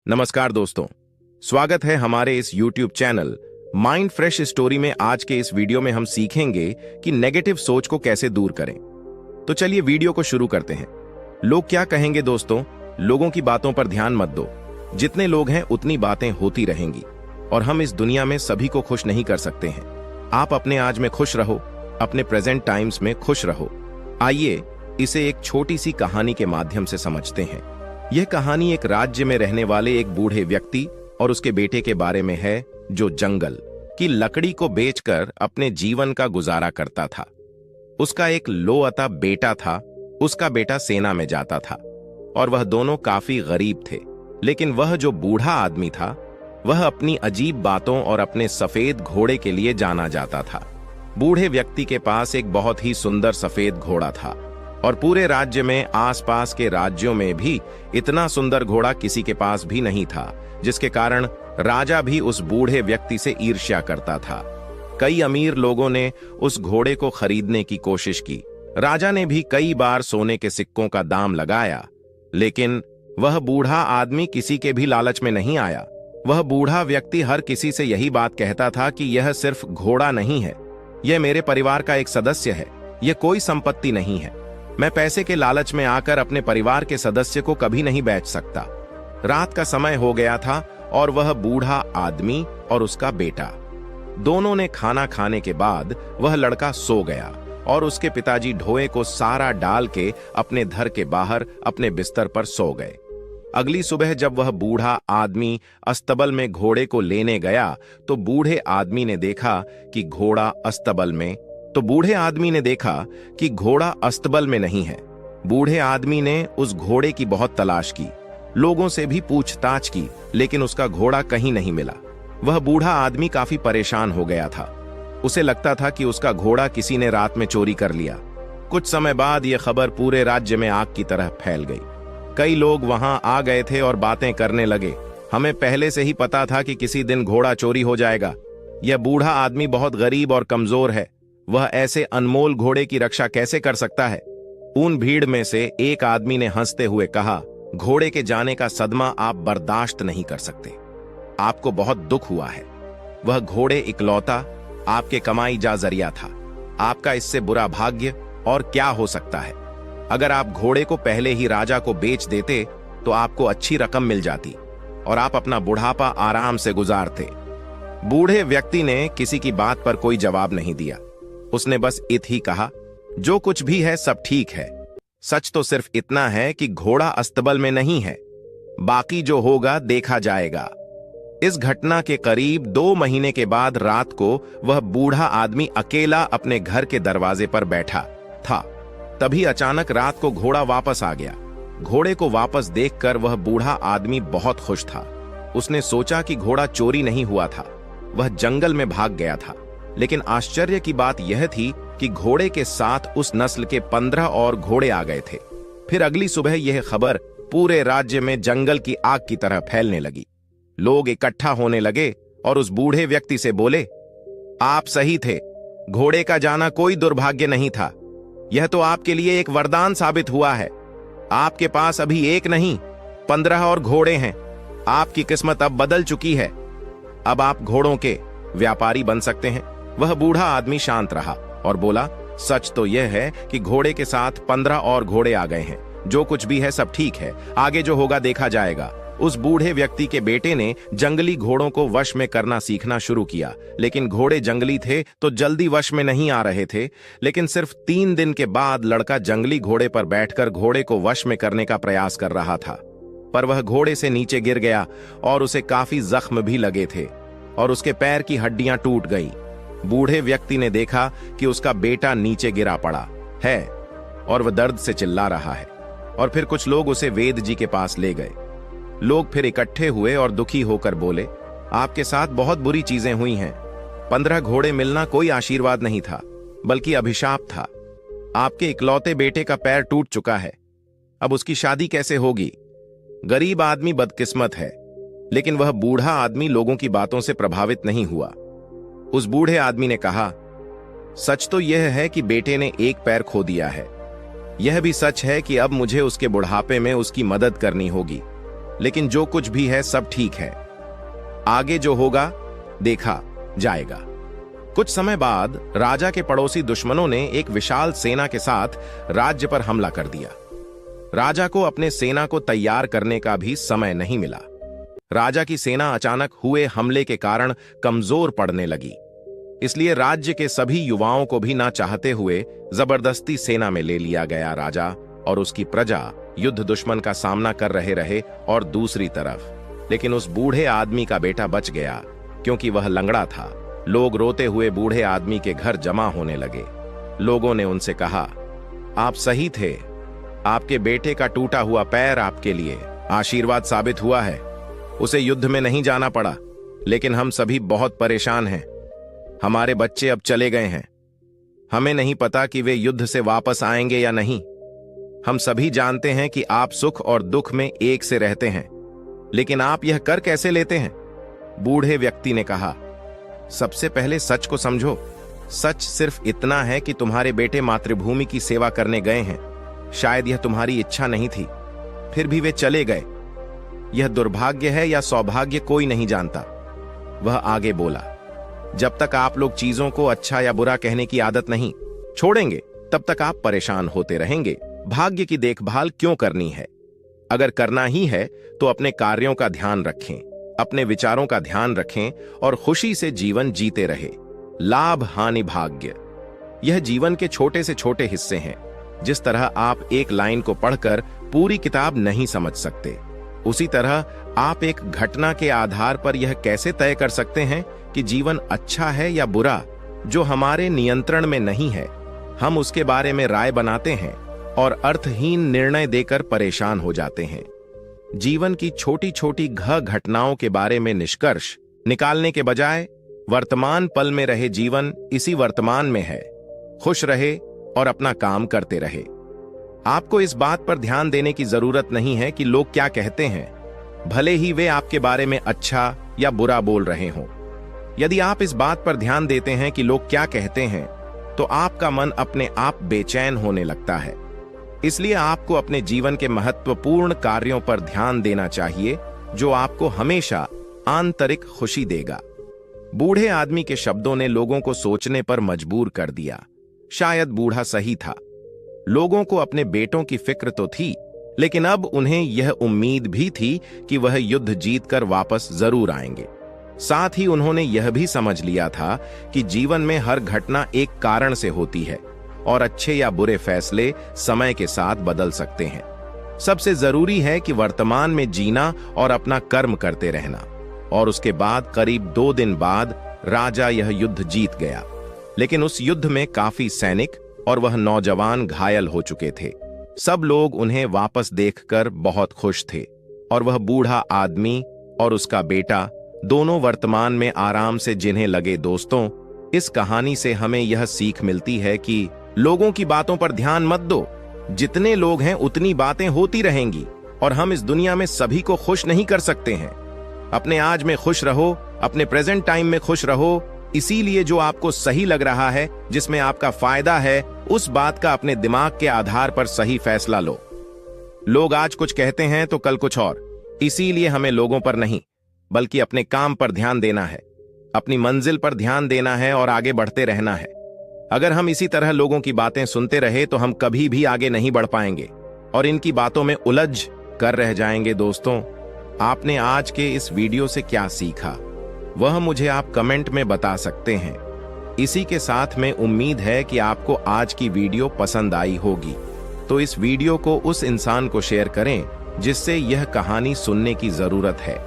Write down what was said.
नमस्कार दोस्तों, स्वागत है हमारे इस YouTube channel mind fresh story में। आज के इस वीडियो में हम सीखेंगे कि नेगेटिव सोच को कैसे दूर करें। तो चलिए वीडियो को शुरू करते हैं। लोग क्या कहेंगे दोस्तों, लोगों की बातों पर ध्यान मत दो। जितने लोग हैं उतनी बातें होती रहेंगी और हम इस दुनिया में सभी को खुश नहीं कर सकते हैं। आप अपने आज में खुश रहो, अपने प्रेजेंट टाइम्स में खुश रहो। आइए इसे एक छोटी सी कहानी के माध्यम से समझते हैं। यह कहानी एक राज्य में रहने वाले एक बूढ़े व्यक्ति और उसके बेटे के बारे में है, जो जंगल की लकड़ी को बेचकर अपने जीवन का गुजारा करता था। उसका एक लोअता बेटा था। उसका बेटा सेना में जाता था और वह दोनों काफी गरीब थे। लेकिन वह जो बूढ़ा आदमी था, वह अपनी अजीब बातों और अपने सफेद घोड़े के लिए जाना जाता था। बूढ़े व्यक्ति के पास एक बहुत ही सुंदर सफेद घोड़ा था और पूरे राज्य में, आसपास के राज्यों में भी इतना सुंदर घोड़ा किसी के पास भी नहीं था, जिसके कारण राजा भी उस बूढ़े व्यक्ति से ईर्ष्या करता था। कई अमीर लोगों ने उस घोड़े को खरीदने की कोशिश की। राजा ने भी कई बार सोने के सिक्कों का दाम लगाया, लेकिन वह बूढ़ा आदमी किसी के भी लालच में नहीं आया। वह बूढ़ा व्यक्ति हर किसी से यही बात कहता था कि यह सिर्फ घोड़ा नहीं है, यह मेरे परिवार का एक सदस्य है, यह कोई संपत्ति नहीं है। मैं पैसे के लालच में आकर अपने परिवार के सदस्य को कभी नहीं बेच सकता। रात का समय हो गया था और वह बूढ़ा आदमी और उसका बेटा दोनों ने खाना खाने के बाद वह लड़का सो गया और उसके पिताजी ढोए को सारा डाल के अपने घर के बाहर अपने बिस्तर पर सो गए। अगली सुबह जब वह बूढ़ा आदमी अस्तबल में घोड़े को लेने गया तो बूढ़े आदमी ने देखा कि घोड़ा अस्तबल में नहीं है। बूढ़े आदमी ने उस घोड़े की बहुत तलाश की, लोगों से भी पूछताछ की, लेकिन उसका घोड़ा कहीं नहीं मिला। वह बूढ़ा आदमी काफी परेशान हो गया था। उसे लगता था कि उसका घोड़ा किसी ने रात में चोरी कर लिया। कुछ समय बाद यह खबर पूरे राज्य में आग की तरह फैल गई। कई लोग वहां आ गए थे और बातें करने लगे, हमें पहले से ही पता था कि किसी दिन घोड़ा चोरी हो जाएगा। यह बूढ़ा आदमी बहुत गरीब और कमजोर है, वह ऐसे अनमोल घोड़े की रक्षा कैसे कर सकता है। उन भीड़ में से एक आदमी ने हंसते हुए कहा, घोड़े के जाने का सदमा आप बर्दाश्त नहीं कर सकते, आपको बहुत दुख हुआ है। वह घोड़े इकलौता आपके कमाई जा जरिया था। आपका इससे बुरा भाग्य और क्या हो सकता है। अगर आप घोड़े को पहले ही राजा को बेच देते तो आपको अच्छी रकम मिल जाती और आप अपना बुढ़ापा आराम से गुजारते। बूढ़े व्यक्ति ने किसी की बात पर कोई जवाब नहीं दिया। उसने बस इत ही कहा, जो कुछ भी है सब ठीक है। सच तो सिर्फ इतना है कि घोड़ा अस्तबल में नहीं है, बाकी जो होगा देखा जाएगा। इस घटना के करीब 2 महीने के बाद रात को वह बूढ़ा आदमी अकेला अपने घर के दरवाजे पर बैठा था। तभी अचानक रात को घोड़ा वापस आ गया। घोड़े को वापस देखकर वह बूढ़ा आदमी बहुत खुश था। उसने सोचा कि घोड़ा चोरी नहीं हुआ था, वह जंगल में भाग गया था। लेकिन आश्चर्य की बात यह थी कि घोड़े के साथ उस नस्ल के 15 और घोड़े आ गए थे। फिर अगली सुबह यह खबर पूरे राज्य में जंगल की आग की तरह फैलने लगी। लोग इकट्ठा होने लगे और उस बूढ़े व्यक्ति से बोले, आप सही थे, घोड़े का जाना कोई दुर्भाग्य नहीं था, यह तो आपके लिए एक वरदान साबित हुआ है। आपके पास अभी एक नहीं 15 और घोड़े हैं। आपकी किस्मत अब बदल चुकी है, अब आप घोड़ों के व्यापारी बन सकते हैं। वह बूढ़ा आदमी शांत रहा और बोला, सच तो यह है कि घोड़े के साथ 15 और घोड़े आ गए हैं। जो कुछ भी है सब ठीक है, आगे जो होगा देखा जाएगा। उस बूढ़े व्यक्ति के बेटे ने जंगली घोड़ों को वश में करना सीखना शुरू किया, लेकिन घोड़े जंगली थे तो जल्दी वश में नहीं आ रहे थे। लेकिन सिर्फ 3 दिन के बाद लड़का जंगली घोड़े पर बैठकर घोड़े को वश में करने का प्रयास कर रहा था, पर वह घोड़े से नीचे गिर गया और उसे काफी जख्म भी लगे थे और उसके पैर की हड्डियां टूट गई। बूढ़े व्यक्ति ने देखा कि उसका बेटा नीचे गिरा पड़ा है और वह दर्द से चिल्ला रहा है, और फिर कुछ लोग उसे वेद जी के पास ले गए। लोग फिर इकट्ठे हुए और दुखी होकर बोले, आपके साथ बहुत बुरी चीजें हुई हैं। 15 घोड़े मिलना कोई आशीर्वाद नहीं था, बल्कि अभिशाप था। आपके इकलौते बेटे का पैर टूट चुका है, अब उसकी शादी कैसे होगी। गरीब आदमी बदकिस्मत है, लेकिन वह बूढ़ा आदमी लोगों की बातों से प्रभावित नहीं हुआ। उस बूढ़े आदमी ने कहा, सच तो यह है कि बेटे ने एक पैर खो दिया है। यह भी सच है कि अब मुझे उसके बुढ़ापे में उसकी मदद करनी होगी। लेकिन जो कुछ भी है सब ठीक है। आगे जो होगा देखा जाएगा। कुछ समय बाद राजा के पड़ोसी दुश्मनों ने एक विशाल सेना के साथ राज्य पर हमला कर दिया। राजा को अपने सेना को तैयार करने का भी समय नहीं मिला। राजा की सेना अचानक हुए हमले के कारण कमजोर पड़ने लगी। इसलिए राज्य के सभी युवाओं को भी ना चाहते हुए जबरदस्ती सेना में ले लिया गया। राजा और उसकी प्रजा युद्ध दुश्मन का सामना कर रहे और दूसरी तरफ लेकिन उस बूढ़े आदमी का बेटा बच गया, क्योंकि वह लंगड़ा था। लोग रोते हुए बूढ़े आदमी के घर जमा होने लगे। लोगों ने उनसे कहा, आप सही थे, आपके बेटे का टूटा हुआ पैर आपके लिए आशीर्वाद साबित हुआ है। उसे युद्ध में नहीं जाना पड़ा, लेकिन हम सभी बहुत परेशान हैं। हमारे बच्चे अब चले गए हैं। हमें नहीं पता कि वे युद्ध से वापस आएंगे या नहीं। हम सभी जानते हैं कि आप सुख और दुख में एक से रहते हैं, लेकिन आप यह कर कैसे लेते हैं? बूढ़े व्यक्ति ने कहा, सबसे पहले सच को समझो। सच सिर्फ इतना है कि तुम्हारे बेटे मातृभूमि की सेवा करने गए हैं। शायद यह तुम्हारी इच्छा नहीं थी, फिर भी वे चले गए। यह दुर्भाग्य है या सौभाग्य कोई नहीं जानता। वह आगे बोला, जब तक आप लोग चीजों को अच्छा या बुरा कहने की आदत नहीं छोड़ेंगे, तब तक आप परेशान होते रहेंगे। भाग्य की देखभाल क्यों करनी है? अगर करना ही है तो अपने कार्यों का ध्यान रखें, अपने विचारों का ध्यान रखें और खुशी से जीवन जीते रहे। लाभ हानि भाग्य, यह जीवन के छोटे से छोटे हिस्से हैं। जिस तरह आप एक लाइन को पढ़कर पूरी किताब नहीं समझ सकते, उसी तरह आप एक घटना के आधार पर यह कैसे तय कर सकते हैं कि जीवन अच्छा है या बुरा, जो हमारे नियंत्रण में नहीं है। हम उसके बारे में राय बनाते हैं और अर्थहीन निर्णय देकर परेशान हो जाते हैं। जीवन की छोटी छोटी घटनाओं के बारे में निष्कर्ष निकालने के बजाय वर्तमान पल में रहे। जीवन इसी वर्तमान में है। खुश रहे और अपना काम करते रहे। आपको इस बात पर ध्यान देने की जरूरत नहीं है कि लोग क्या कहते हैं, भले ही वे आपके बारे में अच्छा या बुरा बोल रहे हों। यदि आप इस बात पर ध्यान देते हैं कि लोग क्या कहते हैं, तो आपका मन अपने आप बेचैन होने लगता है। इसलिए आपको अपने जीवन के महत्वपूर्ण कार्यों पर ध्यान देना चाहिए, जो आपको हमेशा आंतरिक खुशी देगा। बूढ़े आदमी के शब्दों ने लोगों को सोचने पर मजबूर कर दिया। शायद बूढ़ा सही था। लोगों को अपने बेटों की फिक्र तो थी, लेकिन अब उन्हें यह उम्मीद भी थी कि वह युद्ध जीतकर वापस जरूर आएंगे। साथ ही उन्होंने यह भी समझ लिया था कि जीवन में हर घटना एक कारण से होती है और अच्छे या बुरे फैसले समय के साथ बदल सकते हैं। सबसे जरूरी है कि वर्तमान में जीना और अपना कर्म करते रहना। और उसके बाद करीब 2 दिन बाद राजा यह युद्ध जीत गया, लेकिन उस युद्ध में काफी सैनिक और वह नौजवान घायल हो चुके थे। सब लोग उन्हें वापस देखकर बहुत खुश थे और वह बूढ़ा आदमी और उसका बेटा दोनों वर्तमान में आराम से जीने लगे। दोस्तों, इस कहानी से हमें यह सीख मिलती है कि लोगों की बातों पर ध्यान मत दो। जितने लोग हैं उतनी बातें होती रहेंगी और हम इस दुनिया में सभी को खुश नहीं कर सकते हैं। अपने आज में खुश रहो, अपने प्रेजेंट टाइम में खुश रहो। इसीलिए जो आपको सही लग रहा है, जिसमें आपका फायदा है, उस बात का अपने दिमाग के आधार पर सही फैसला लो। लोग आज कुछ कहते हैं तो कल कुछ और। इसीलिए हमें लोगों पर नहीं, बल्कि अपने काम पर ध्यान देना है, अपनी मंजिल पर ध्यान देना है और आगे बढ़ते रहना है। अगर हम इसी तरह लोगों की बातें सुनते रहे तो हम कभी भी आगे नहीं बढ़ पाएंगे और इनकी बातों में उलझ कर रह जाएंगे। दोस्तों, आपने आज के इस वीडियो से क्या सीखा, वह मुझे आप कमेंट में बता सकते हैं। इसी के साथ में उम्मीद है कि आपको आज की वीडियो पसंद आई होगी, तो इस वीडियो को उस इंसान को शेयर करें जिससे यह कहानी सुनने की जरूरत है।